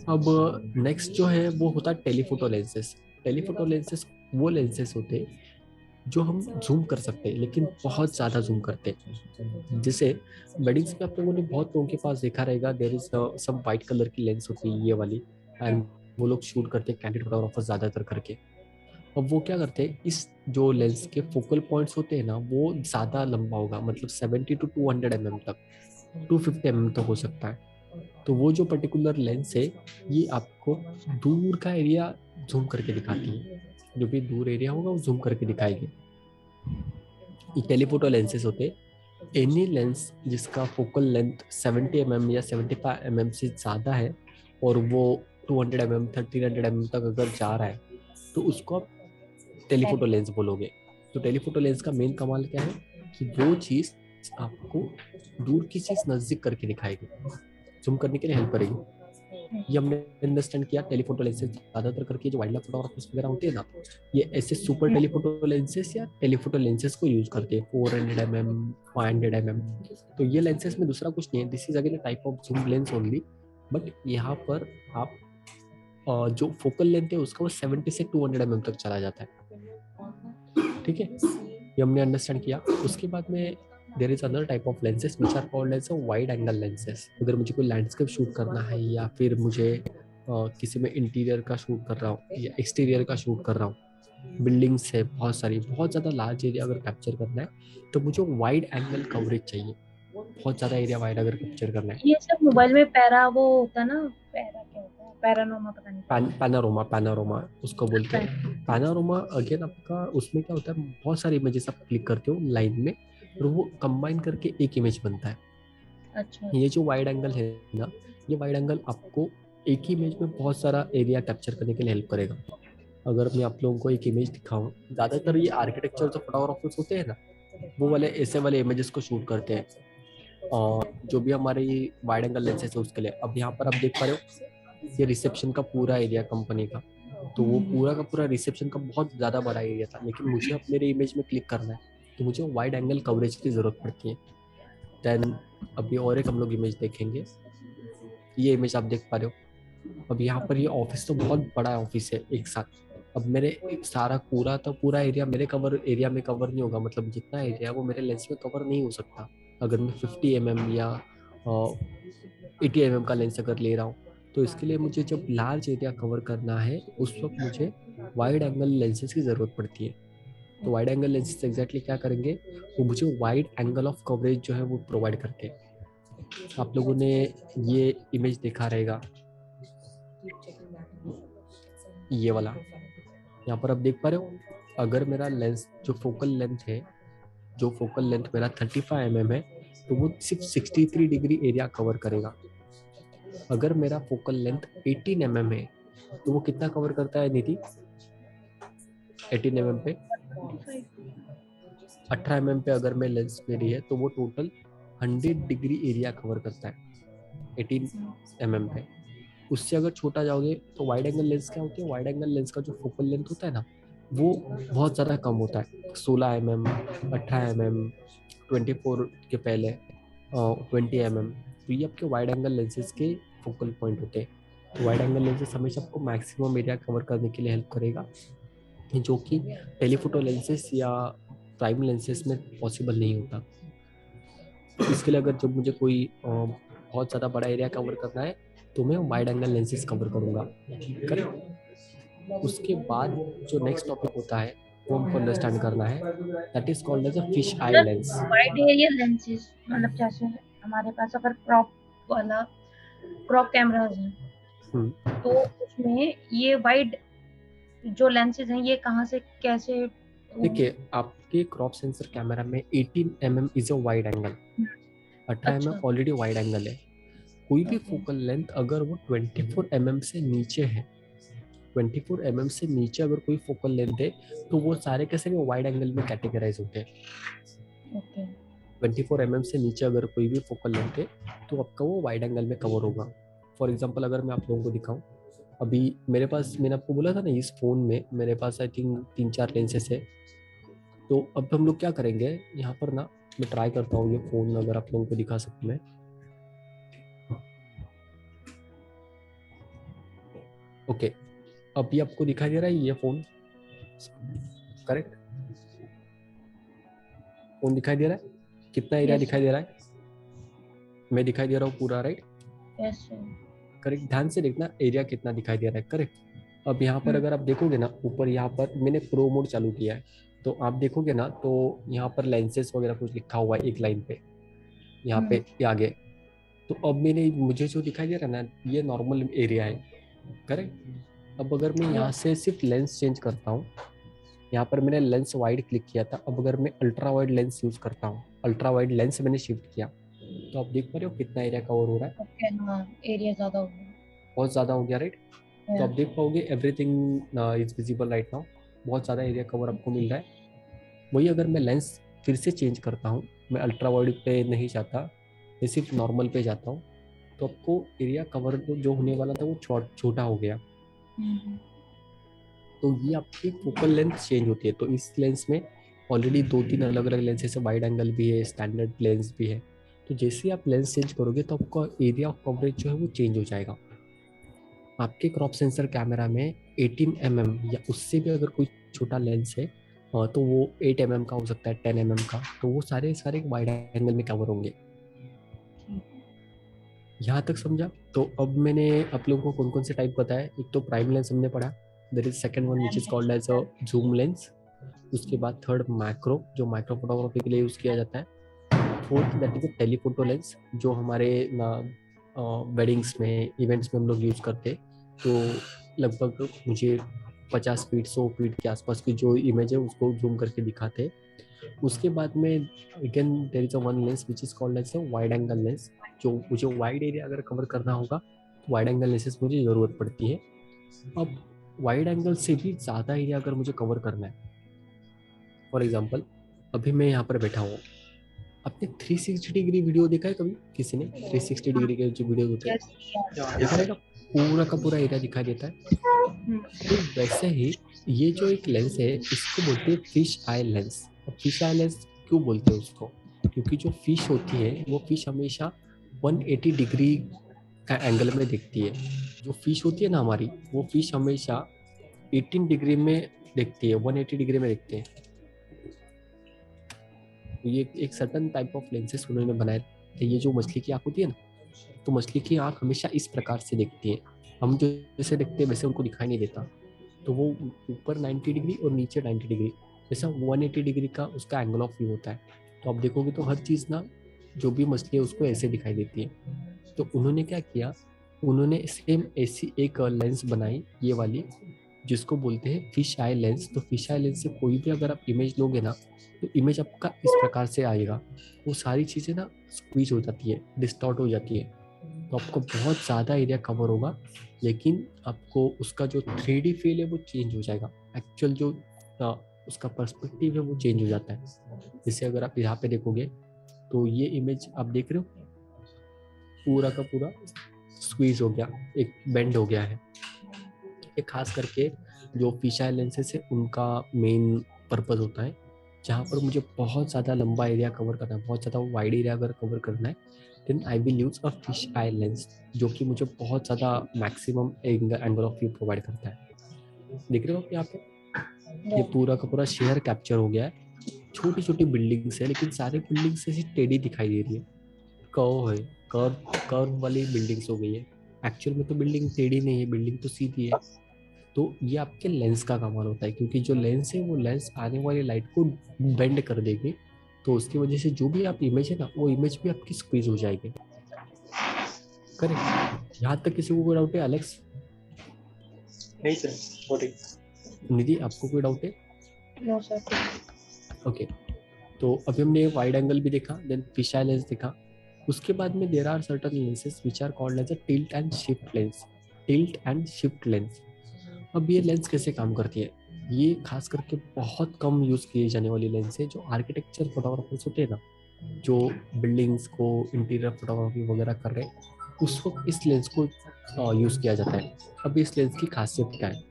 अब नेक्स्ट जो है वो होता है टेलीफोटो लेंसेज। टेलीफोटो लेंसेज वो लेंसेज होते हैं जो हम जूम कर सकते हैं, लेकिन बहुत ज़्यादा जूम करते हैं। जैसे वेडिंग्स में आप लोगों ने बहुत लोगों के पास देखा रहेगा, there is some white colour की लेंस होती है ये वाली, एंड वो लोग शूट करते हैं कैंडिड फोटोग्राफर ज़्यादातर करके। अब वो क्या करते हैं, इस जो लेंस के फोकल पॉइंट्स होते हैं ना वो ज़्यादा लंबा होगा, मतलब 70 to 200 mm तक, 250 mm तक हो सकता है। तो वो जो पर्टिकुलर लेंस है ये आपको दूर का एरिया जूम करके दिखाती है। जो भी दूर एरिया होगा वो जूम करके दिखाएगी। ये टेलीफोटो लेंसेज होते हैं। एनी लेंस जिसका फोकल लेंथ 70 mm या 75 mm से ज़्यादा है और वो 200 mm 1300 mm तक अगर जा रहा है तो उसको आप टेलीफोटो लेंस बोलोगे। तो टेलीफोटो लेंस का मेन कमाल क्या है कि वो चीज़ आपको दूर की चीज़ नज़दीक करके दिखाएगी, जूम करने के लिए हेल्प करेगी। ये हमने अंडरस्टैंड किया। टेलीफोटो लेंसेज ज्यादातर करके जो वाइल्ड लाइफ फोटोग्राफर्स वगैरह होते हैं ना, ये ऐसे सुपर टेलीफोटो लेंसेज या टेलीफोटो लेंसेज को यूज करते हैं, 400 mm 500 mm। तो ये लेंसेज में दूसरा कुछ नहीं है, this is again type of zoom lens only. But यहाँ पर आप जो फोकल लेंथ है उसका वो 70 से 200 mm तक चला जाता है। ठीक है, ये हमने अंडरस्टैंड किया। उसके बाद में there is other type of lenses which are called as wide angle lenses. अगर मुझे कोई लैंडस्केप शूट करना है या फिर मुझे किसी में इंटीरियर का शूट कर रहा हूँ या एक्सटीरियर का शूट कर रहा हूँ, बिल्डिंग्स है बहुत सारी, बहुत ज़्यादा लार्ज एरिया अगर कैप्चर करना है तो मुझे वाइड एंगल कवरेज चाहिए। बहुत ज़्यादा एरिया वाइड अगर कैप्चर करना है ये सब तो मोबाइल में पैरा वो होता है ना, पैरा क्या होता है, पैरानोमा पता नहीं क्या पैनारोमा, पैनारोमा उसको बोलते होता हैं। है। पैनारोमा अगेन आपका उसमें क्या होता है, बहुत सारी इमेजेस आप क्लिक करते हो लाइन में और वो कंबाइन करके एक इमेज बनता है। अच्छा ये अच्छा। जो वाइड एंगल है ना, ये वाइड एंगल आपको एक ही इमेज में बहुत सारा एरिया कैप्चर करने के लिए हेल्प करेगा। अगर मैं आप लोगों को एक इमेज दिखाऊं, ज़्यादातर ये आर्किटेक्चर जो फोटोग्राफर्स होते हैं ना वो वाले ऐसे वाले इमेजेस को शूट करते हैं। और जो भी हमारे वाइड एंगल लेंसेज है उसके लिए, अब यहाँ पर आप देख पा रहे हो ये रिसेप्शन का पूरा एरिया कंपनी का। तो वो पूरा का पूरा रिसेप्शन का बहुत ज़्यादा बड़ा एरिया था, लेकिन मुझे अब मेरे इमेज में क्लिक करना है तो मुझे वाइड एंगल कवरेज की ज़रूरत पड़ती है। देन अभी और एक हम लोग इमेज देखेंगे। ये इमेज आप देख पा रहे हो, अब यहाँ पर ये ऑफिस तो बहुत बड़ा ऑफिस है एक साथ। अब मेरे सारा पूरा एरिया मेरे कवर एरिया में कवर नहीं होगा, मतलब जितना एरिया है वो मेरे लेंस में कवर नहीं हो सकता। अगर मैं 50 mm या 80 mm का लेंस अगर ले रहा हूँ तो इसके लिए मुझे जब लार्ज एरिया कवर करना है उस वक्त मुझे वाइड एंगल लेंसेज की ज़रूरत पड़ती है। तो वाइड एंगल लेंसेज एग्जैक्टली क्या करेंगे, वो मुझे वाइड एंगल ऑफ कवरेज जो है वो प्रोवाइड करते हैं। आप लोगों ने ये इमेज देखा रहेगा, ये वाला। यहाँ पर आप देख पा रहे हो, अगर मेरा लेंस जो फोकल लेंथ है, जो फोकल लेंथ मेरा 35 mm है तो वो सिर्फ 63 डिग्री एरिया कवर करेगा। अगर मेरा फोकल लेंथ 18 mm है तो वो कितना कवर करता है निधि, 18 mm पे, 18 mm पे अगर मैं लेंस मेरी है तो वो टोटल 100 डिग्री एरिया कवर करता है 18 mm पे। उससे अगर छोटा जाओगे तो वाइड एंगल लेंस क्या होती है, वाइड एंगल लेंस का जो फोकल लेंथ होता है ना वो बहुत ज़्यादा कम होता है, 16 mm, 18 mm, 24 के पहले 20 mm। तो ये आपके वाइड एंगल लेंसेज के फोकल पॉइंट होते हैं। तो वाइड एंगल लेंसेज हमेशा आपको मैक्सिमम एरिया कवर करने के लिए हेल्प करेगा, जो कि टेलीफोटो लेंसेज या प्राइम लेंसेज में पॉसिबल नहीं होता। तो इसके लिए अगर जब मुझे कोई बहुत ज़्यादा बड़ा एरिया कवर करना है तो मैं वाइड एंगल लेंसेज कवर करूंगा। करेक्ट। उसके बाद जो नेक्स्ट टॉपिक होता है वो हमको अंडरस्टैंड करना है, that is called as a fish eye मतलब लेंस। वाइड एरिया लेंसेज, मतलब जैसे हमारे पास अगर क्रॉप वाला क्रॉप कैमराज है तो उसमें ये वाइड जो लेंसेज हैं ये कहाँ से कैसे। देखिए आपके क्रॉप सेंसर कैमरा में 18 mm is a wide angle, 18 mm अच्छा। ऑलरेडी वाइड एंगल है। कोई भी ओके। फोकल लेंथ अगर वो 24 mm से नीचे है, 24 mm से नीचे अगर कोई फोकल लेंथ है तो वो सारे कैसे वाइड एंगल में कैटेगराइज होते हैं। ओके। 24 mm से नीचे अगर कोई भी फोकल लेंथ है तो आपका वो वाइड एंगल में कवर होगा। फॉर एग्जाम्पल अगर मैं आप लोगों को दिखाऊं, अभी मेरे पास, मैंने आपको बोला था ना इस फोन में मेरे पास आई थिंक 3-4 लेंसेस है। तो अब हम लोग क्या करेंगे यहाँ पर ना, मैं ट्राई करता हूँ ये फोन अगर आप लोगों को दिखा सकूँ मैं। ओके, अभी आपको दिखाई दे रहा है ये फोन, करेक्ट? फोन दिखाई दे रहा है, कितना एरिया Yes, दिखाई sir. दे रहा है? मैं दिखाई दे रहा हूँ पूरा, राइट? Yes, sir. करेक्ट, ध्यान से देखना एरिया कितना दिखाई दे रहा है, करेक्ट। अब यहाँ पर Hmm. अगर आप देखोगे ना, ऊपर यहाँ पर मैंने प्रो मोड चालू किया है, तो आप देखोगे ना तो यहाँ पर लेंसेज वगैरह कुछ लिखा हुआ है एक लाइन पे, यहाँ Hmm. पे ये आगे। तो अब मैंने, मुझे जो दिखाई दे रहा है ना, ये नॉर्मल एरिया है, करेक्ट। अब अगर मैं यहाँ Yes. से सिर्फ लेंस चेंज करता हूँ, यहाँ पर मैंने लेंस वाइड क्लिक किया था, अब अगर मैं अल्ट्रा वाइड लेंस यूज करता हूँ, अल्ट्रा वाइड लेंस मैंने शिफ्ट किया, तो आप देख पा रहे हो कितना एरिया कवर हो रहा है, Okay, हाँ, एरिया ज्यादा हो गया। बहुत ज़्यादा हो गया, राइट? तो आप Yes. देख पाओगे everything is visible right now, बहुत ज़्यादा एरिया कवर आपको मिल रहा है। वही अगर मैं लेंस फिर से चेंज करता हूँ, मैं अल्ट्रा वाइड पे नहीं जाता, मैं सिर्फ नॉर्मल पे जाता हूँ, तो आपको एरिया कवर जो होने वाला था वो छोटा हो गया। हम्म। तो ये आपकी फोकल लेंथ चेंज होती है। तो इस लेंस में ऑलरेडी 2-3 अलग अलग लेंसेज है, वाइड एंगल भी है, स्टैंडर्ड लेंस भी है। तो जैसे ही आप लेंस चेंज करोगे तो आपका एरिया ऑफ कवरेज जो है वो चेंज हो जाएगा। आपके क्रॉप सेंसर कैमरा में 18 mm या उससे भी अगर कोई छोटा लेंस है, तो वो 8 mm का हो सकता है, 10 mm का, तो वो सारे सारे वाइड एंगल में कवर होंगे। यहाँ तक समझा? तो अब मैंने आप लोगों को कौन कौन से टाइप बताया। एक तो प्राइम लेंस हमने पढ़ा, there is second one which is called as a zoom lens. उसके बाद थर्ड मैक्रो, जो माइक्रो फोटोग्राफी के लिए यूज किया जाता है। Fourth that is telephoto lens, जो हमारे वेडिंग्स में, इवेंट्स में हम लोग यूज करते हैं। तो लगभग मुझे 50 फीट 100 फीट के आसपास की जो इमेज है उसको जूम करके दिखाते हैं। उसके बाद में again there is a one lens which is called as a wide angle lens. जो मुझे वाइड एरिया अगर कवर करना होगा तो वाइड एंगल लेंसेज मुझे ज़रूरत पड़ती है। अब वाइड एंगल से भी ज़्यादा एरिया अगर मुझे कवर करना है, फॉर एग्जाम्पल अभी मैं यहाँ पर बैठा हूँ, आपने 360 डिग्री वीडियो देखा है कभी किसी ने? 360 हाँ। डिग्री के जो वीडियो होते हैं, Yes, yeah. देखा रहेगा, पूरा का पूरा एरिया दिखाई देता है। हम्म। तो वैसे ही ये जो एक लेंस है इसको बोलते हैं फिश आई लेंस। अब फिश आई लेंस क्यों बोलते हैं उसको? क्योंकि जो फिश होती है वो फिश हमेशा 180 डिग्री का एंगल में दिखती है। जो फिश होती है ना हमारी, वो फिश हमेशा 18 डिग्री में दिखती है, 180 डिग्री में दिखते हैं। तो ये एक सर्टन टाइप ऑफ लेंसेस उन्होंने बनाए थे। ये जो मछली की आँख होती है ना, तो मछली की आँख हमेशा इस प्रकार से दिखती है, हम जो जैसे दिखते हैं वैसे उनको दिखाई नहीं देता। तो वो ऊपर 90 डिग्री और नीचे 90 डिग्री, जैसा 180 डिग्री का उसका एंगल ऑफ व्यू होता है। तो आप देखोगे तो हर चीज़ ना, जो भी मछली है उसको ऐसे दिखाई देती है। तो उन्होंने क्या किया, उन्होंने सेम ऐसी एक लेंस बनाई ये वाली, जिसको बोलते हैं फिश आई लेंस। तो फिश आई लेंस से कोई भी अगर आप इमेज लोगे ना, तो इमेज आपका इस प्रकार से आएगा। वो सारी चीज़ें ना स्क्वीज हो जाती है, डिस्टॉर्ट हो जाती है, तो आपको बहुत ज़्यादा एरिया कवर होगा, लेकिन आपको उसका जो 3D फील है वो चेंज हो जाएगा। एक्चुअल जो आ, उसका पर्सपेक्टिव है वो चेंज हो जाता है। जैसे अगर आप यहाँ पे देखोगे तो ये इमेज आप देख रहे हो, पूरा का पूरा स्क्वीज हो गया, एक बेंड हो गया है। ये खास करके जो फिशर लेंसेज है उनका मेन पर्पज होता है। जहाँ पर मुझे बहुत ज़्यादा लंबा एरिया कवर करना है, बहुत ज़्यादा वाइड एरिया अगर कवर करना है, then I will use a fish eye lens, जो कि मुझे बहुत ज़्यादा maximum angle of view provide करता है। देख रहे हो आप यहाँ पे, ये Yeah. पूरा का पूरा शेयर कैप्चर हो गया है। छोटी छोटी बिल्डिंग्स है, लेकिन सारी बिल्डिंग्स ऐसी टेढ़ी दिखाई दे रही है, कर्व है, कर्व कर्व वाली बिल्डिंग्स हो गई है। एक्चुअल में तो बिल्डिंग टेढ़ी नहीं है, बिल्डिंग तो सीधी है। तो ये आपके लेंस का कमाल होता है, क्योंकि जो लेंस है वो लेंस आने वाली लाइट को बेंड कर देगी। तो उसकी वजह से जो भी आप इमेज है ना, वो इमेज भी आपकी स्क्वीज हो जाएगी। करेक्ट, यहाँ तक किसी को कोई डाउट है? अलेक्स, नहीं सर, निधि, आपको कोई डाउट है? No, sir. ओके, तो अभी हमने वाइड एंगल भी देखा, देन फिशर लेंस देखा। उसके बाद में there are certain lenses which are called as a tilt and shift lens. Tilt and shift lens, अब ये लेंस कैसे काम करती है? ये खास करके बहुत कम यूज किए जाने वाली लेंस है। जो आर्किटेक्चर फोटोग्राफर्स होते हैं ना, जो बिल्डिंग्स को इंटीरियर फोटोग्राफी वगैरह कर रहे हैं, उस वक्त इस लेंस को यूज़ किया जाता है। अब इस लेंस की खासियत क्या है?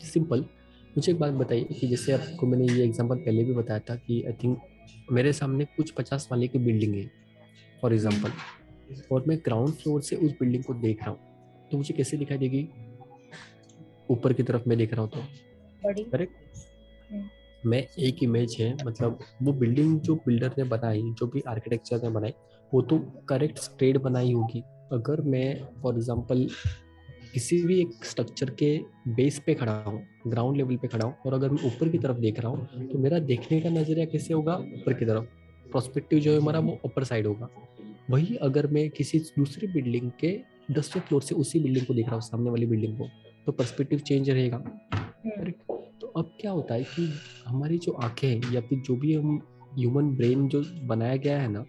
सिंपल, मुझे एक बात बताइए कि जैसे आपको मैंने ये एग्जांपल पहले भी बताया था कि आई थिंक मेरे सामने कुछ 50 माले की बिल्डिंग है फॉर एग्जांपल, और मैं ग्राउंड फ्लोर से उस बिल्डिंग को देख रहा हूँ, तो मुझे कैसे दिखाई देगी? ऊपर की तरफ मैं देख रहा हूँ तो बड़ी। करेक्ट। मैं एक इमेज है, मतलब वो बिल्डिंग जो बिल्डर ने बनाई, जो भी आर्किटेक्चर ने बनाई, वो तो करेक्ट स्ट्रेट बनाई होगी। अगर मैं फॉर एग्जांपल किसी भी एक स्ट्रक्चर के बेस पे खड़ा हूँ, ग्राउंड लेवल पे खड़ा हूँ, और अगर मैं ऊपर की तरफ देख रहा हूँ, तो मेरा देखने का नजरिया कैसे होगा? ऊपर की तरफ। प्रोस्पेक्टिव जो है हमारा वो अपर साइड होगा। वही अगर मैं किसी दूसरी बिल्डिंग के 10वें फ्लोर से उसी बिल्डिंग को देख रहा हूँ, सामने वाली बिल्डिंग को, तो पर्सपेक्टिव चेंज रहेगा। करेक्ट। तो अब क्या होता है कि हमारी जो आंखें हैं, या फिर जो भी हम ह्यूमन ब्रेन जो बनाया गया है ना,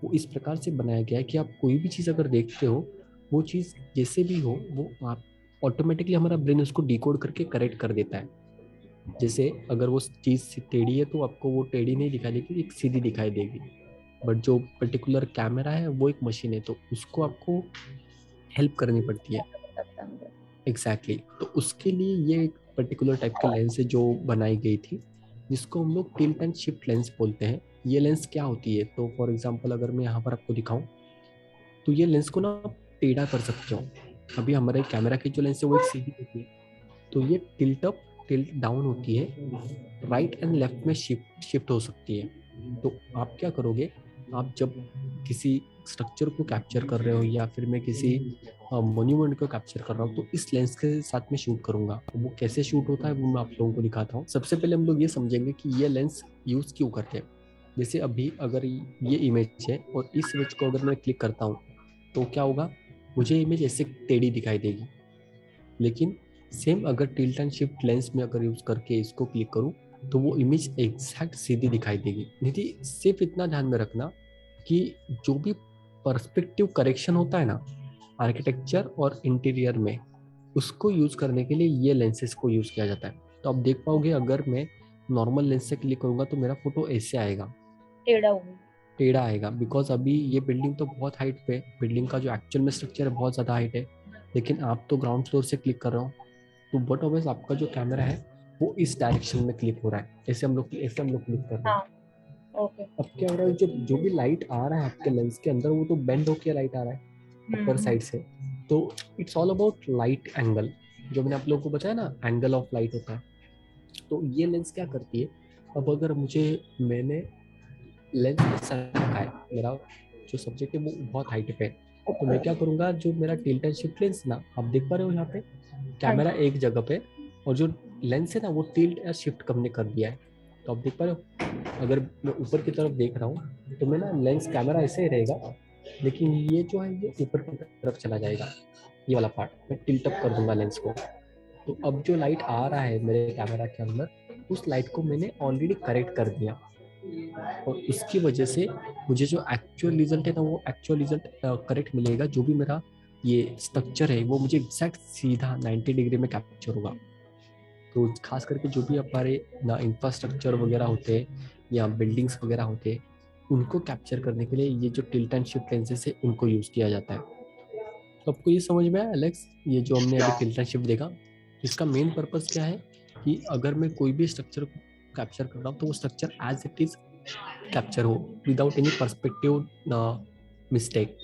वो इस प्रकार से बनाया गया है कि आप कोई भी चीज़ अगर देखते हो, वो चीज़ जैसे भी हो, वो आप ऑटोमेटिकली हमारा ब्रेन उसको डिकोड करके करेक्ट कर देता है। जैसे अगर वो चीज़ टेढ़ी है, तो आपको वो टेढ़ी नहीं दिखाई देगी, एक सीधी दिखाई देगी। बट जो पर्टिकुलर कैमरा है वो एक मशीन है, तो उसको आपको हेल्प करनी पड़ती है। एग्जैक्टली तो उसके लिए ये एक पर्टिकुलर टाइप की लेंस है जो बनाई गई थी, जिसको हम लोग टिल्ट एंड शिफ्ट लेंस बोलते हैं। ये लेंस क्या होती है, तो फॉर एग्जांपल अगर मैं यहाँ पर आपको दिखाऊं, तो ये लेंस को ना आप टेढ़ा कर सकते हो। अभी हमारे कैमरा की जो लेंस है वो एक सीधी होती है, तो ये टिल्ट अप टिल्ट डाउन होती है, राइट एंड लेफ्ट में शिफ्ट शिफ्ट हो सकती है। तो आप क्या करोगे, आप जब किसी स्ट्रक्चर को कैप्चर कर रहे हो, या फिर मैं किसी मॉन्यूमेंट को कैप्चर कर रहा हूँ, तो इस लेंस के साथ में शूट करूंगा। वो कैसे शूट होता है वो मैं आप लोगों को दिखाता हूँ। सबसे पहले हम लोग ये समझेंगे कि ये लेंस यूज क्यों करते हैं। जैसे अभी अगर ये इमेज है, और इस इमेज को अगर मैं क्लिक करता हूँ, तो क्या होगा, मुझे इमेज ऐसे टेढ़ी दिखाई देगी। लेकिन सेम अगर टिल्ट एंड शिफ्ट लेंस में अगर यूज करके इसको क्लिक करूं, तो वो इमेज एग्जैक्ट सीधी दिखाई देगी। निधि, सिर्फ इतना ध्यान में रखना कि जो भी पर्सपेक्टिव करेक्शन होता है ना आर्किटेक्चर और इंटीरियर में, उसको यूज करने के लिए ये लेंसेज को यूज किया जाता है। तो आप देख पाओगे, अगर मैं नॉर्मल लेंस से क्लिक करूंगा तो मेरा फोटो ऐसे आएगा, टेढ़ा आएगा। बिकॉज अभी ये बिल्डिंग तो बहुत हाइट पे, बिल्डिंग का जो एक्चुअल में स्ट्रक्चर है बहुत ज़्यादा हाइट है, लेकिन आप तो ग्राउंड फ्लोर से क्लिक कर रहे हो, तो बट ऑलवेज आपका जो कैमरा है वो इस डायरेक्शन में क्लिक हो रहा है। ऐसे हम लोग क्लिक कर रहे हैं। ओके। अब क्या हो रहा है, जो भी लाइट आ रहा है आपके लेंस के अंदर, वो तो बेंड होकर लाइट आ रहा है अपर साइड से। तो it's all about light angle, जो मैंने आप लोगों को बताया ना, एंगल ऑफ लाइट होता है। तो ये लेंस क्या करती है, अब अगर मैंने लेंस ऐसा रखा है, मेरा जो सब्जेक्ट है वो बहुत हाइट पे है, तो मैं क्या करूंगा, जो मेरा टिल्ट एंड शिफ्ट लेंस ना, आप देख पा रहे हो यहाँ पे कैमरा एक जगह पे, और जो लेंस है ना वो टिल्ट या शिफ्ट करने कर दिया है। तो आप देख पा रहे हो, अगर मैं ऊपर की तरफ देख रहा हूँ, तो मैं ना लेंस कैमरा ऐसे ही रहेगा, लेकिन ये जो है ये ऊपर की तरफ चला जाएगा। ये वाला पार्ट मैं टिल्ट अप कर दूंगा लेंस को। तो अब जो लाइट आ रहा है मेरे कैमरा के अंदर, उस लाइट को मैंने ऑलरेडी करेक्ट कर दिया, और इसकी वजह से मुझे जो एक्चुअल रिजल्ट है ना, वो एक्चुअल रिजल्ट करेक्ट मिलेगा। जो भी मेरा ये स्ट्रक्चर है वो मुझे एग्जैक्ट सीधा 90 डिग्री में कैप्चर होगा। तो खास करके जो भी हमारे ना इंफ्रास्ट्रक्चर वगैरह होते हैं, या बिल्डिंग्स वगैरह होते हैं, उनको कैप्चर करने के लिए ये जो टिल्ट एंड शिफ्ट लेंसेज है उनको यूज़ किया जाता है। तो आपको ये समझ में आया एलेक्स, ये जो हमने अभी टिल्ट एंड शिफ्ट देखा, इसका मेन पर्पस क्या है कि अगर मैं कोई भी स्ट्रक्चर को कैप्चर कर रहा हूँ, तो वो structure as it is capture हो, विदाउट एनी पर्सपेक्टिव मिस्टेक।